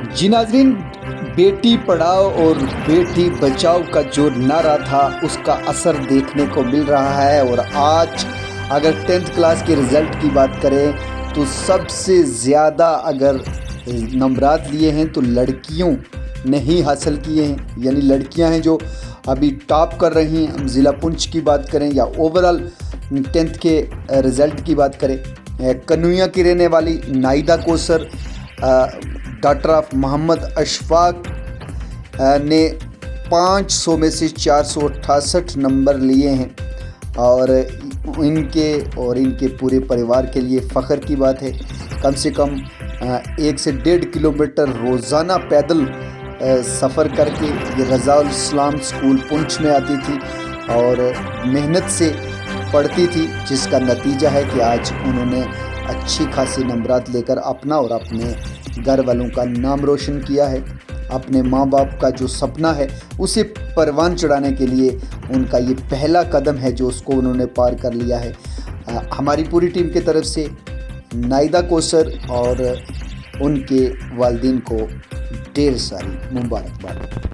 जी नाज़रीन, बेटी पढ़ाओ और बेटी बचाओ का जो नारा था उसका असर देखने को मिल रहा है। और आज अगर 10th क्लास के रिज़ल्ट की बात करें तो सबसे ज़्यादा अगर नंबरात लिए हैं तो लड़कियों ने ही हासिल किए हैं, यानी लड़कियां हैं जो अभी टॉप कर रही हैं। ज़िला पुंछ की बात करें या ओवरऑल 10th के रिज़ल्ट की बात करें, कन्हैया की रहने वाली नाइदा कौसर डॉक्टर ऑफ मोहम्मद अशफाक ने 500 में से 468 नंबर लिए हैं और इनके पूरे परिवार के लिए फ़ख्र की बात है। कम से कम 1 से 1.5 किलोमीटर रोज़ाना पैदल सफ़र करके ये रज़ाउल इस्लाम स्कूल पुंछ में आती थी और मेहनत से पढ़ती थी, जिसका नतीजा है कि आज उन्होंने अच्छी खासी नंबरात लेकर अपना और अपने घर वालों का नाम रोशन किया है। अपने माँ बाप का जो सपना है उसे परवान चढ़ाने के लिए उनका ये पहला कदम है जो उसको उन्होंने पार कर लिया है। हमारी पूरी टीम की तरफ से नाइदा कौसर और उनके वालिदैन को ढेर सारी मुबारकबाद।